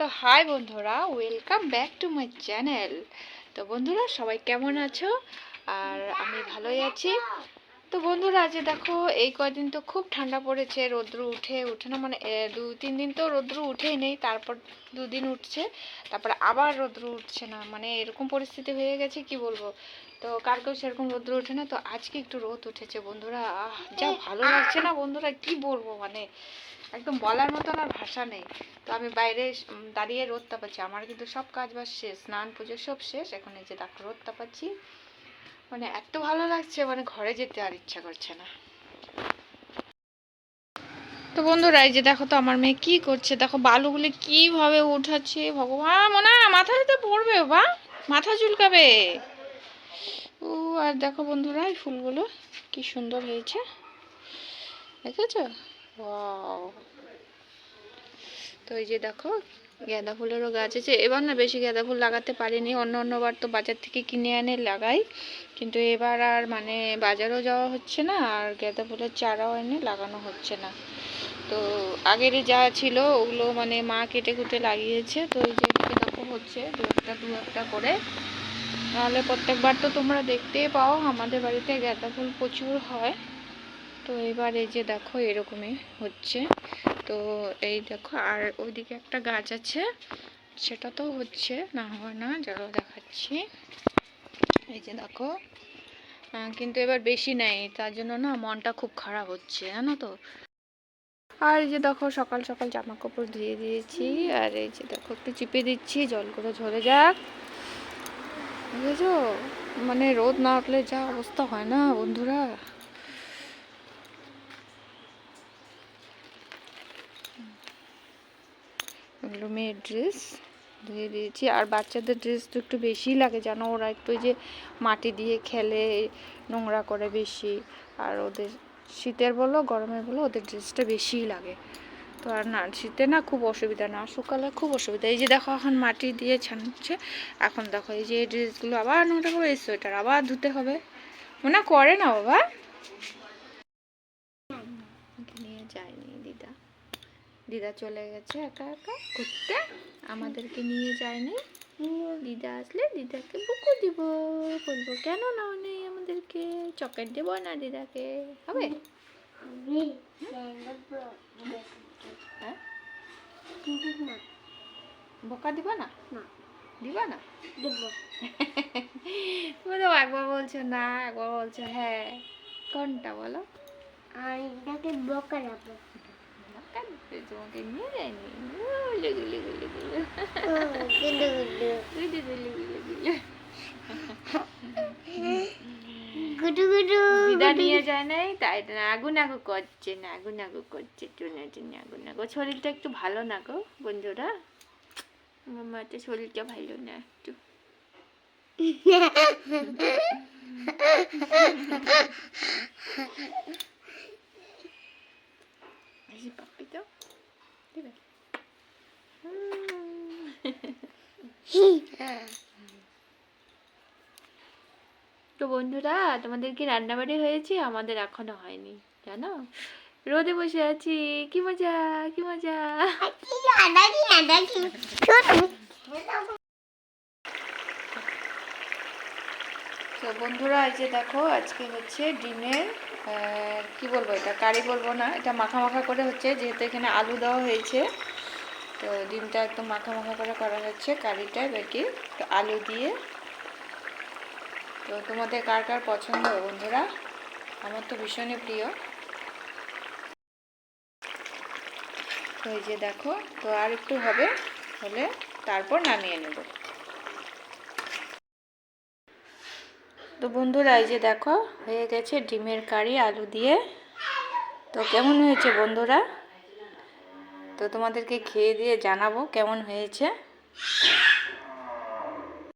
তো হাই বন্ধুরা, welcome back to my channel. তো বন্ধুরা সবাই কেমন আছো? আর আমি ভালোই আছি। তো বন্ধুরা আজ দেখো এই কয়দিন তো খুব ঠান্ডা পড়েছে, রৌদ্র উঠে না, মানে 2-3 দিন তো রৌদ্র উঠেই নেই, তারপর 2 দিন উঠছে, তারপর আবার রৌদ্র উঠছে না, মানে এরকম পরিস্থিতি হয়ে গেছে কি বলবো। তো কালকেও সেরকম রৌদ্র ওঠে না, তো আজকে একটু রোদ উঠেছে বন্ধুরা। যা ভালো লাগছে না বন্ধুরা, কি বলবো, মানে একদম বলার মতন আর ভাষা নেই। তো আমি বাইরে দাঁড়িয়ে রোদ তাপাচ্ছি, আমার কিন্তু সব কাজ বাজ শেষ, স্নান পুজো সব শেষ, এখন এই যে দেখো রোদ তাপাচ্ছি, মানে এত ভালো লাগছে, মানে ঘরে যেতে আর ইচ্ছা করছে না। তো বন্ধুরা এই যে দেখো তো আমার মেয়ে কি করছে, দেখো বালুগুলি কিভাবে উঠাচ্ছে, ভগবান মনে হয় মাথায় তো পড়বে, বা মাথা চুলকাবে। ও আর দেখো বন্ধুরা এই ফুলগুলো কি সুন্দর হয়েছে, দেখেছো? ওয়াও। তো এই যে দেখো গাঁদা ফুলেরও গাছ আছে। এবার না বেশি গাঁদা ফুল লাগাতে পারিনি, অন্যবার তো বাজার থেকে কিনে এনে লাগাই, কিন্তু এবার আর মানে বাজারও যাওয়া হচ্ছে না, আর গাঁদা ফুলের চারাও এনে লাগানো হচ্ছে না। তো আগের যা ছিল ওগুলো মানে মা কেটে কুটে লাগিয়েছে। তো এই যে দেখো হচ্ছে দু একটা করে, নাহলে প্রত্যেকবার তো তোমরা দেখতেই পাও আমাদের বাড়িতে গাঁদা ফুল প্রচুর হয়। তো এবার এই যে দেখো এরকমই হচ্ছে। তো এই দেখো আর ওইদিকে একটা গাছ আছে, সেটা তো হচ্ছে না, হয় না, চলো দেখাচ্ছি। এই যে দেখো, কিন্তু এবার বেশি নেই, তার জন্য না মনটা খুব খারাপ হচ্ছে, জানো তো। আর এই যে দেখো সকাল সকাল জামা কাপড় ধুয়ে দিয়েছি, আর এই যে দেখো একটু চিপে দিচ্ছি জলগুলো ঝরে যাক, বুঝেছো? মানে রোদ না উঠলে যা অবস্থা হয় না বন্ধুরা। এগুলো মেয়ের ড্রেস ধুয়ে দিয়েছি, আর বাচ্চাদের ড্রেস তো একটু বেশিই লাগে জানো, ওরা একটু যে মাটি দিয়ে খেলে, নোংরা করে বেশি, আর ওদের শীতের বলো গরমের বলো ওদের ড্রেসটা বেশিই লাগে। তো আর না শীতে না খুব অসুবিধা, না শুকালে খুব অসুবিধা। এই যে দেখো এখন মাটি দিয়ে ছানছে, এখন দেখো এই যে এই ড্রেসগুলো আবার নোংরা হবে, এই সোয়েটার আবার ধুতে হবে, মনে করে না বাবা। নিয়ে যায়নি দিদা, দিদা চলে গেছে একা একা ঘুরতে, আমাদেরকে নিয়ে যায়নি। দিদা আসলে দিদাকে বুকু দিব, বলবো কেন নাও নেই আমাদেরকে, চকলেট দেবো না দিদাকে, হবে? হ্যাঁ বোকা দিবা না, দিবা না? তুমি তো একবার বলছো না, একবার বলছো হ্যাঁ, কোনটা বলো? বোকা যাবো, তোমাকে নিয়ে যায়নি, দিদা নিয়ে যায় নাই, তাই নাগু নাগু করছে, নাগু নাগু করছে, টুনে টুনে নাগু নাগু। শরীরটা একটু ভালো না গো বন্ধুরা, আমার মায়ের শরীরটা ভালো না একটু। পাপ্পি তো দিবে। তো বন্ধুরা তোমাদের কি রান্নাবাড়ি হয়েছে? আমাদের এখনো হয়নি জানো, রোদে বসে আছি, কি মজা কি মজা। তো বন্ধুরা এই যে দেখো আজকে হচ্ছে ডিমের কি বলবো, এটা কারি বলবো না, এটা মাখা মাখা করে হচ্ছে, যেহেতু এখানে আলু দেওয়া হয়েছে, তো ডিমটা একদম মাখা মাখা করে করা হচ্ছে কারিটা বাকি, তো আলু দিয়ে। তো তোমাদের কার কার পছন্দ বন্ধুরা, আমার তো ভীষণই প্রিয়। তো এই যে দেখো, তো আর একটু হবে, হলে তারপর নামিয়ে নেব। তো বন্ধুরা এই যে দেখো হয়ে গেছে ডিমের কারি আলু দিয়ে। তো কেমন হয়েছে বন্ধুরা? তো তোমাদেরকে খেয়ে দিয়ে জানাবো কেমন হয়েছে।